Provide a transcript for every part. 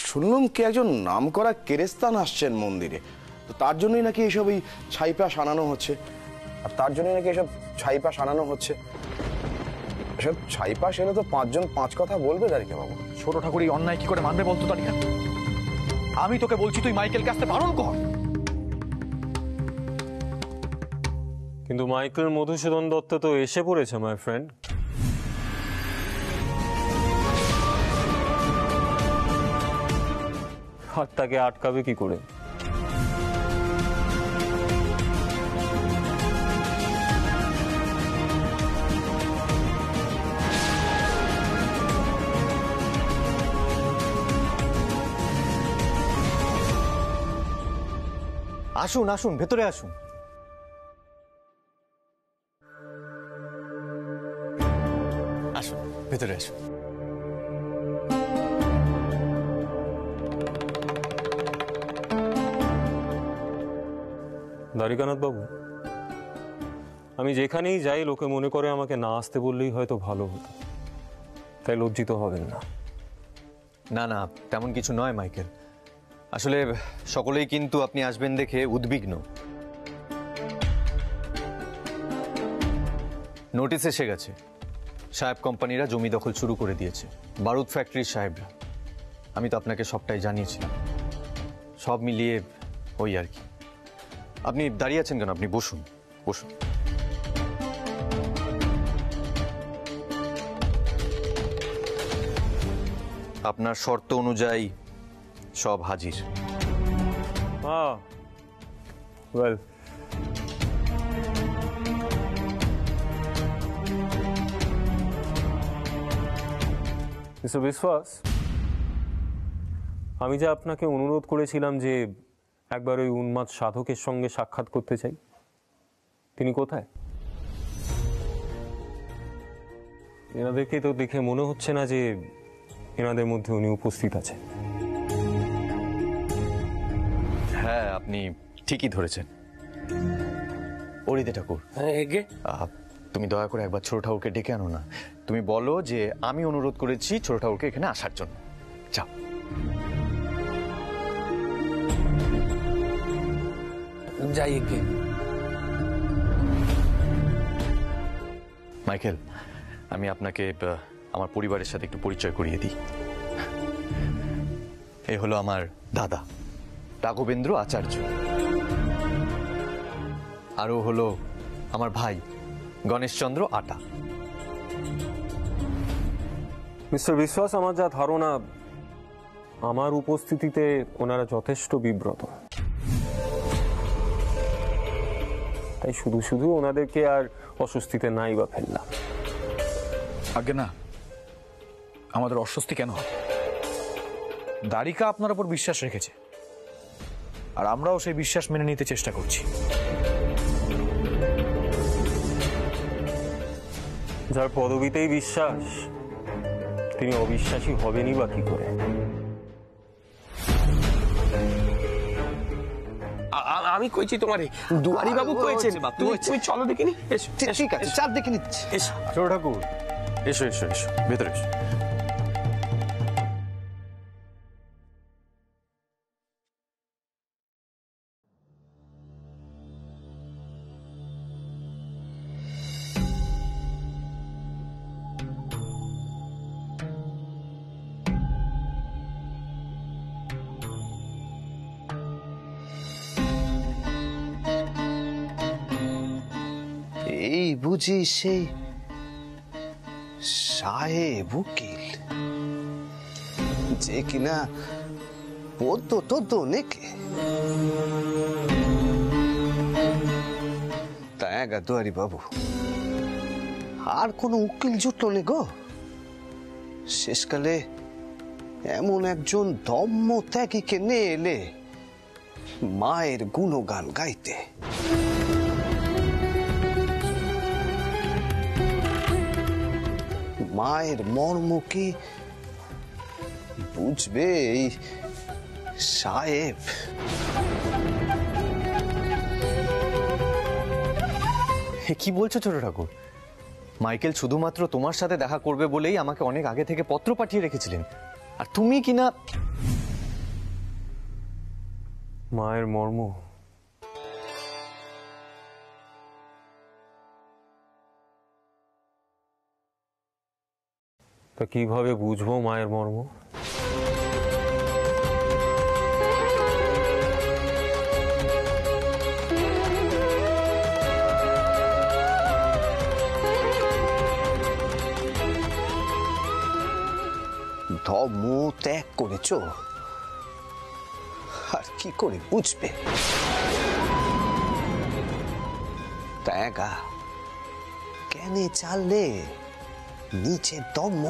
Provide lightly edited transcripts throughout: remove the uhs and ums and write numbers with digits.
শুনলাম কে একজন নামকরা কেরেস্তান আসছেন মন্দিরে, তো তার জন্যই নাকি এইসব এই ছাইপাশ আনানো হচ্ছে, আর তার জন্যই নাকি এসব ছাইপাশ আনানো হচ্ছে। এসব ছাইপাশ এলে তো 5 জন 5 কথা বলবে দাঁড়িয়ে বাবু। ছোট ঠাকুর এই অন্যায় কি করে মানবে বলতো তারিকা? আমি তোকে বলছি তুই মাইকেলকে আসতে বারণ কর। কিন্তু মাইকেল মধুসূদন দত্ত তো এসে পড়েছে মাই ফ্রেন্ড। আর তাকে আটকাবে কি করে? আসুন আসুন, ভেতরে আসুন। আসুন ভেতরে আসুন। দ্বারিকানাথ বাবু, আমি যেখানেই যাই লোকে মনে করে আমাকে না আসতে বললেই হয়তো ভালো হতো, তাই লজ্জিত হবেন না। না না, তেমন কিছু নয় মাইকেল। আসলে সকলেই কিন্তু আপনি আসবেন দেখে উদ্বিগ্ন। নোটিশ এসে গেছে, সাহেব কোম্পানিরা জমি দখল শুরু করে দিয়েছে, বারুদ ফ্যাক্টরির সাহেবরা। আমি তো আপনাকে সবটাই জানিয়েছিলাম। সব মিলিয়ে ওই আর কি। আপনি দাঁড়িয়ে আছেন কেন? আপনি বসুন বসুন। আপনার শর্ত অনুযায়ী সব হাজির। ওয়েল, মিস্টার বিশ্বাস, আমি যে আপনাকে অনুরোধ করেছিলাম যে একবার ওই উন্মাদ সাধকের সঙ্গে সাক্ষাৎ করতে চাই, তিনি কোথায়? এনাদেরকে তো দেখে মনে হচ্ছে না যে এনাদের মধ্যে উনি উপস্থিত আছে। হ্যাঁ, আপনি ঠিকই ধরেছেন। অরিদে ঠাকুর, তুমি দয়া করে একবার ছোট ঠাকুরকে ডেকে আনো না। তুমি বলো যে আমি অনুরোধ করেছি ছোট ঠাকুরকে এখানে আসার জন্য। যাও। যাই। মাইকেল, আমি আপনাকে আমার পরিবারের সাথে একটু পরিচয় করিয়ে দিই। এ হলো আমার দাদা রাঘবেন্দ্র আচার্য, আরও হলো আমার ভাই গণেশচন্দ্র আটা। মিস্টার বিশ্বাস, আমার যা ধারণা আমার উপস্থিতিতে ওনারা যথেষ্ট বিব্রত, তাই শুধু শুধু ওনাদেরকে আর অস্বস্তিতে নাই বা ফেললাম। আগে না, আমাদের অস্বস্তি কেন হবে? দ্বারিকা আপনার উপর বিশ্বাস রেখেছে, আর আমরাও সেই বিশ্বাস মেনে নিতে চেষ্টা করছি। যার পদবিতেই বিশ্বাস, তিনি অবিশ্বাসী হবেনই বা কি করে? আমি কইছি তোমারে, দুয়ারি বাবু কইছেন, তুমি চলো দেখিনি। ঠিক আছে, চাপ দেখে নিচ্ছি। ছোট ঠাকুর, এসো এসো এসো, ভেতরে এসো। এই বুঝি সেই সাহেব উকিল, যে কিনা পদ্ম তদ্দ নেকে। তা একা দুয়ারি বাবু, আর কোনো উকিল জুটলো নে গো? শেষকালে এমন একজন দম্ম ত্যাগীকে নিয়ে এলে মায়ের গুণগান গাইতে। মায়ের মর্ম কি বুঝবে এই সাহেব? কি বলছো ছোট ঠাকুর? মাইকেল শুধুমাত্র তোমার সাথে দেখা করবে বলেই আমাকে অনেক আগে থেকে পত্র পাঠিয়ে রেখেছিলেন, আর তুমি কিনা মায়ের মর্ম তা কিভাবে বুঝবো মায়ের মর্ম? ধর্ম ত্যাগ করেছ, আর কি করে বুঝবে? ত্যাগা কেন চাললে নিচে ধর্ম?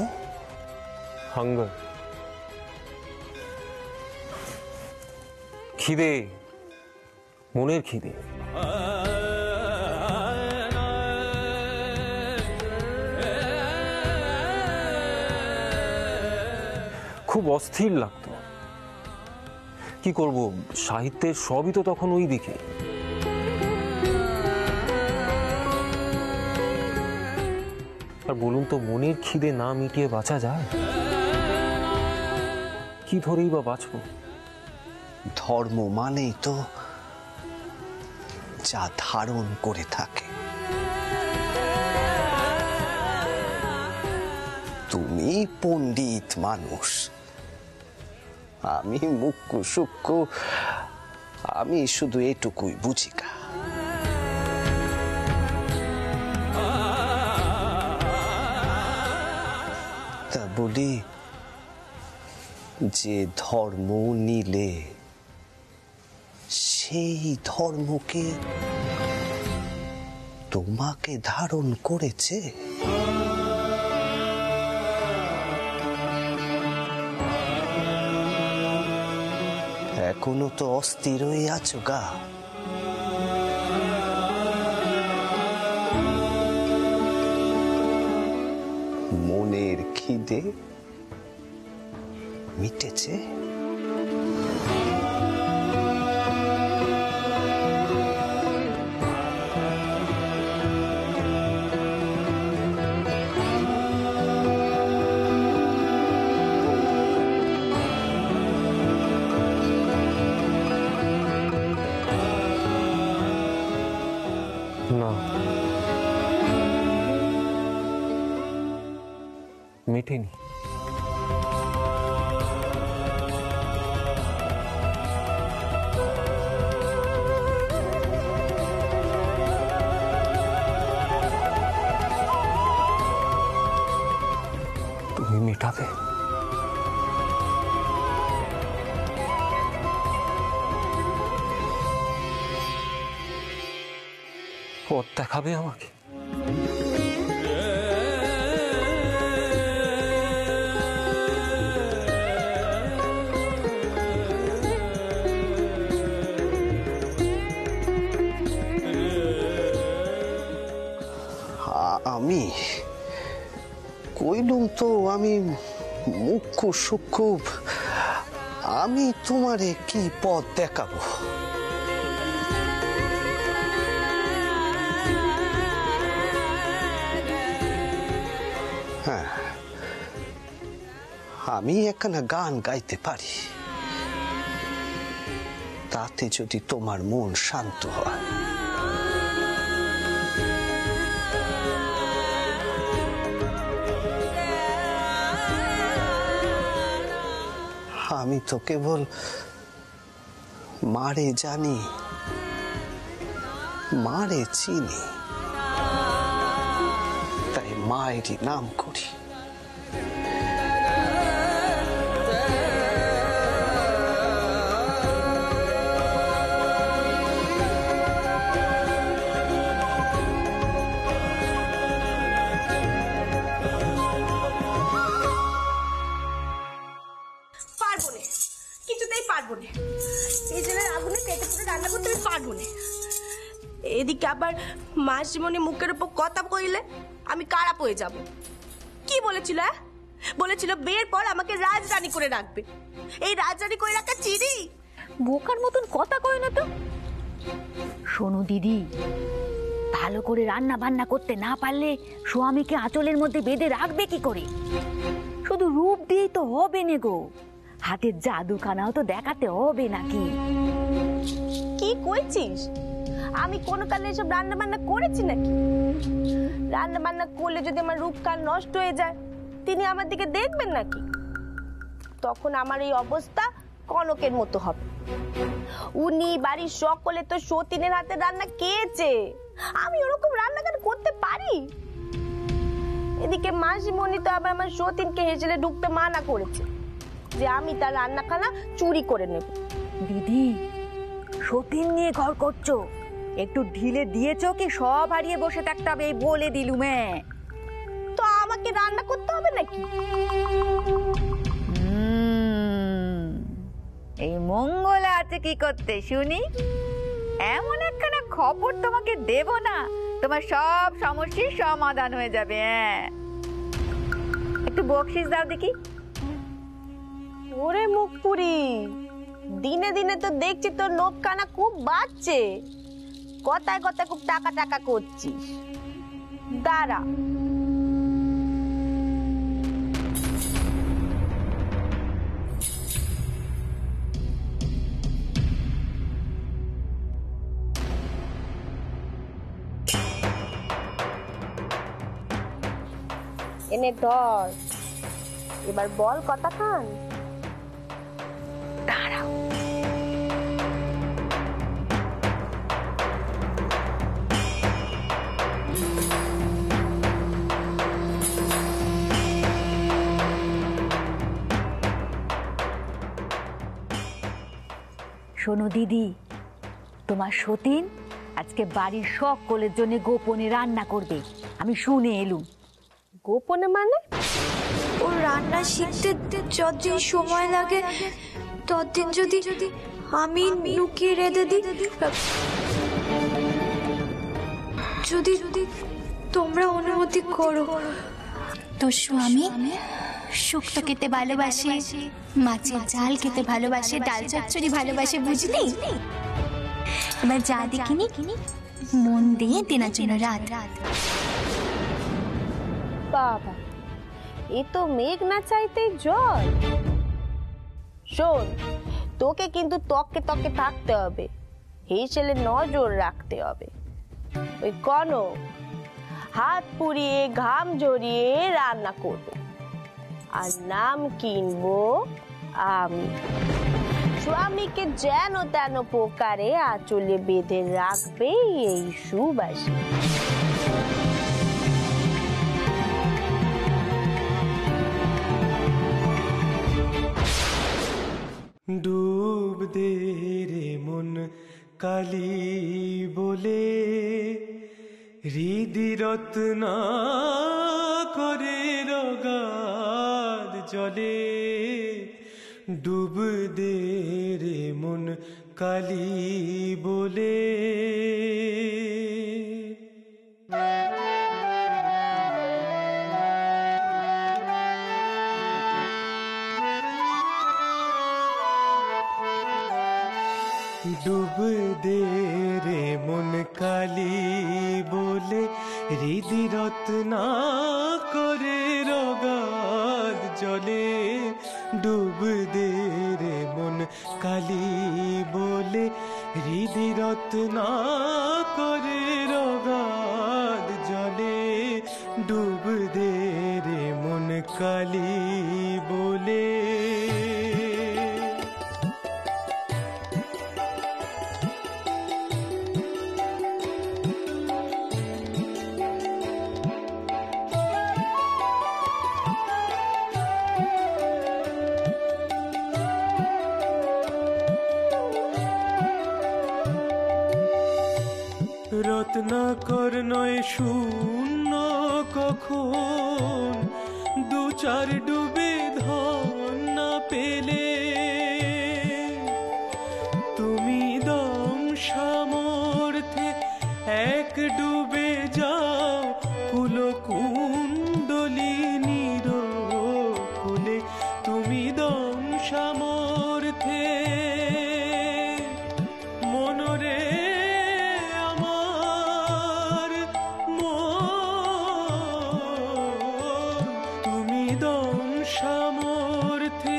হাঙ্গার, খিদে, মনের খিদে। খুব অস্থির লাগতো। কি করব, সাহিত্যের সবই তো তখন ওই দিকে। আর বলুন তো, মনের খিদে না মিটিয়ে বাঁচা যায়? কি ধরেই বা বাঁচবো? ধর্ম মানেই তো যা ধারণ করে থাকে। তুমি পণ্ডিত মানুষ, আমি মুখ্য সূক্ষ্ম, আমি শুধু এটুকুই বুঝি না। তা বলি, যে ধর্ম নিলে সেই ধর্মকে তোমাকে ধারণ করেছে। এখনো তো অস্থির হয়ে আছো গা। মনের খিদে মিটেছে? না, মেটেনি। তুমি মেটাবে? পথ দেখাবে আমাকে? আমি কইলুম তো, আমি মুখ্য সূক্ষ্ম, আমি তোমারে কি পথ দেখাবো? হ্যাঁ, আমি একখানা গান গাইতে পারি, তাতে যদি তোমার মন শান্ত হয়। আমি তো কেবল মারে জানি, মারে চিনি, তাই মায়েরই নাম করি। এদিকে আবার মাসিমণি মুখের উপর কথা কইলে আমি খারাপ হয়ে যাব। কি বলেছিল? বলেছিল বিয়ের পর আমাকে রাজরানী করে রাখবে। এই রাজরানী করে রাখা চিনি? বোকার মতন কথা কয় না তো। শোনো দিদি, ভালো করে রান্না বান্না করতে না পারলে স্বামীকে আঁচলের মধ্যে বেঁধে রাখবে কি করে? শুধু রূপ দিয়েই তো হবে না গো, হাতের জাদুখানাও তো দেখাতে হবে নাকি? কইছিস? আমি কোনো কালে এসব রান্না বান্না করেছি নাকি? রান্না বান্না করলে যদি আমার রূপকার নষ্ট হয়ে যায়, তিনি আমার দিকে দেখবেন নাকি? তখন আমার এই অবস্থা কনকের মতো হবে। উনি বাড়ির সকলে তো সতীনের হাতে রান্না খেয়েছে, আমি ওরকম রান্নাঘাট করতে পারি? এদিকে মাসিমণি তো আবার আমার সতীনকে হেসেলে ঢুকতে মানা করেছে যে আমি তার রান্নাখানা চুরি করে নেব। দিদি, সতীন নিয়ে ঘর করছো, একটু ঢিলে দিয়েছো কি সব হারিয়ে বসে থাকতে হবে এই বলে দিলুমে। তো আমাকে রান্না করতে হবে নাকি? এই মঙ্গলে আছে কি করতে শুনি? এমন একখানা খবর তোমাকে দেব না, তোমার সব সমস্যার সমাধান হয়ে যাবে। একটু বকশিস দাও দেখি। ওরে মুখ পুরি, দিনে দিনে তো দেখছি তোর নোখ কানা খুব বাড়ছে, কথায় কথায় খুব টাকা টাকা করছিস। দাঁড়া, এনে ধর, এবার বল কথা খান। দাঁড়াও, শোনো দিদি, তোমার সতীন আজকে বাড়ির সকলের জন্য গোপনে রান্না করবে, আমি শুনে এলুম। গোপনে মানে? ও রান্না শিখতে যতদিন সময় লাগে ততদিন যদি আমি লুকিয়ে রেঁধে দিই, যদি তোমরা অনুমতি করো। তোর স্বামী শুক্তো খেতে ভালোবাসে, মাছের ঝাল খেতে ভালোবাসে, ডাল চচ্চড়ি ভালোবাসে, বুঝলি? এবার যা দেখিনি মন দিয়ে দেনার জন্য রাত। বাবা, এ তো মেঘ না চাইতে জল। শোন, তোকে কিন্তু তককে তককে থাকতে হবে, এই ছেলে নজর রাখতে হবে। ওই কনক হাত পুড়িয়ে ঘাম ঝরিয়ে রান্না করবে, আর নাম কিনবো আমি। স্বামীকে যেন তেন প্রকারে আঁচলে বেঁধে রাখবে এই সুবাসী। ডুব দে রে মন কালী বলে, হৃদি রত্না করে রগাদ জলে। ডুব দে রে মন কালী বলে। ডুব দে রে মন কালী বলে, হৃদি রত্না করে রগাদ জলে। ডুব দে রে মন কালী বলে, হৃদি রত্না করে রগাদ জলে। ডুব দে রে মন কালী বলে। রত্নাকর নয় শূন্য কখন, দু চার ডুবে ধন না পেলে। তুমি দম সামর্থ্যে এক ডুবে যাও কুলকুণ্ডলিনীর কুলে। তুমি দম সামর্থ্যে মনরে সামর্থ্যে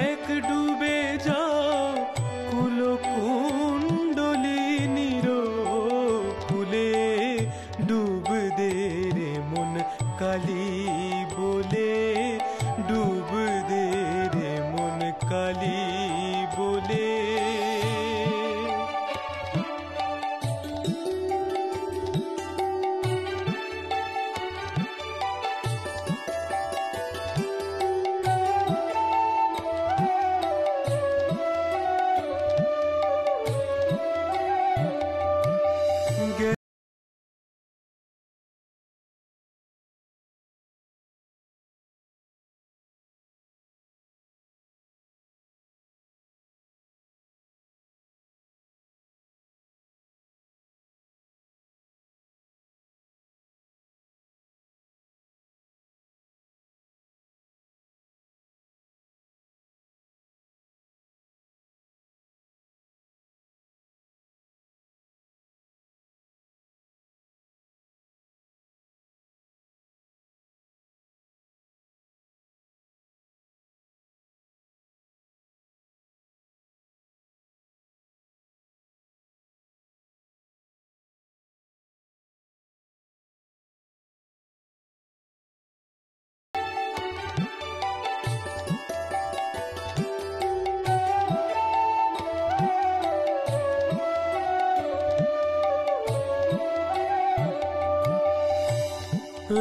এক ডুবে যাও কুলকুণ্ডলী কালী বলে।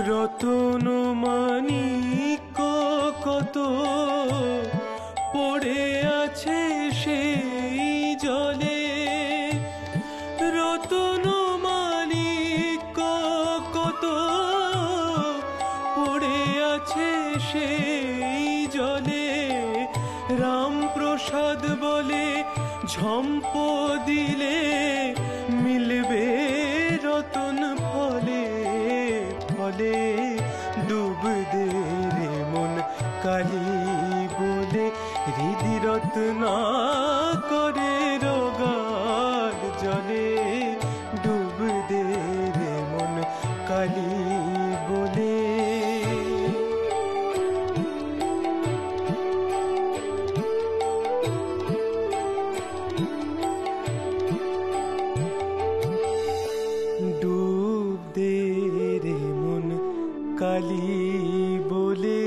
রতন মানিক কত পড়ে আছে সেই জলে, রতন মানিক কত পড়ে আছে সেই জলে। রামপ্রসাদ বলে ঝম্প দিলে মিলবে রতন ফলে ফলে। ডুব দে রে মন কালী বলে, হৃদি রত্না করে রোগার জলে। ডুব দে রে মন কালী বলে। ডুব দে রে মন কালী বলে।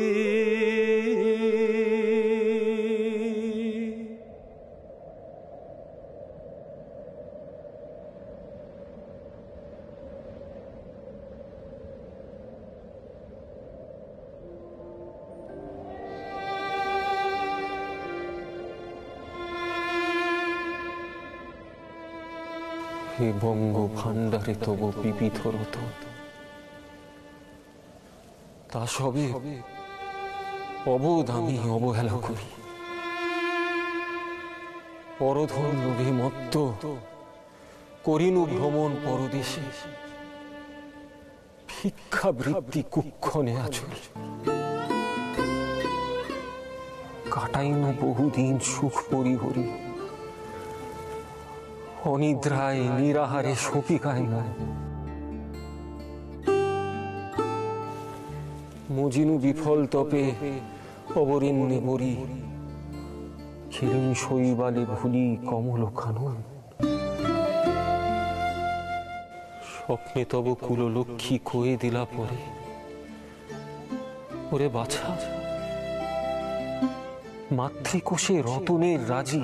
হে বঙ্গ ভাণ্ডারে তব বিবিধ রতন, তা সবে অবোধ আমি অবহেলা করি। পরধন লোভে মত্ত করিনু ভ্রমণ পরদেশে, ভিক্ষাবৃত্তি কুক্ষণে আচল। কাটাইনু বহুদিন সুখ পরিহরি, অনিদ্রায় নিরাহারে শোপিকায় না। মজিনু বিফল তপে অবরিন্নে বরি, খেলেন শৈবালে ভুলি কমল কানন। স্বপ্নে তব কুললক্ষ্মী কয়ে দিলা পরে, ওরে বাছা মাতৃকোষে রতনের রাজি।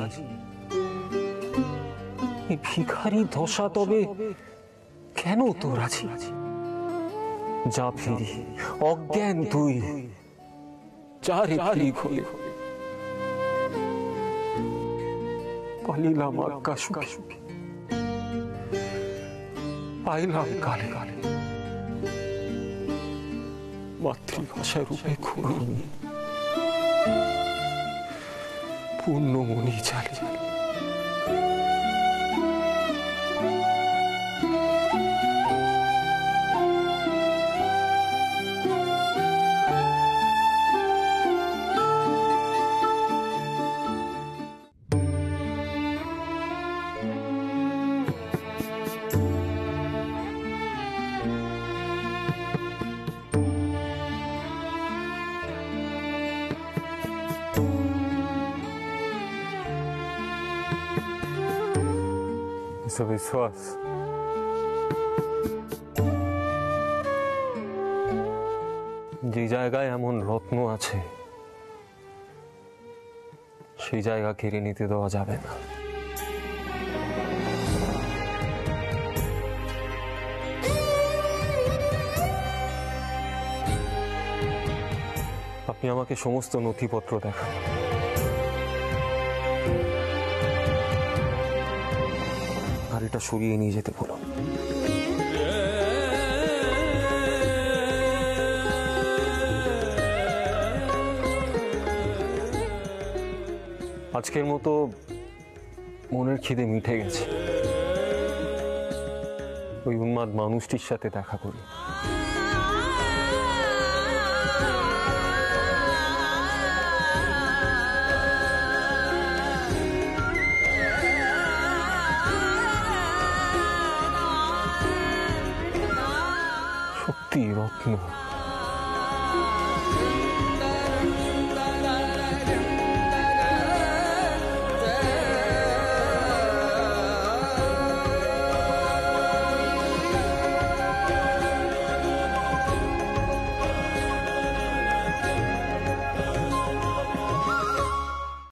ভিখারি দশা তবে কেন তো রাজি? যা ফিরি অজ্ঞান তুই, চারে ফিরি খোলে। পালিলাম আকাশ সুখে, পাইলাম কালে কালে মাতৃভাষা রূপে খুরুন। পূর্ণমণি চালে বিশ্বাস। যে জায়গায় এমন রত্ন আছে সেই জায়গা কেড়ে নিতে দেওয়া যাবে না। আপনি আমাকে সমস্ত নথিপত্র দেখান। গাড়িটা সরিয়ে নিয়ে যেতে বলুন। আজকের মতো মনের খিদে মিটে গেছে। ওই উন্মাদ মানুষটির সাথে দেখা করি। সত্যি রত্ন।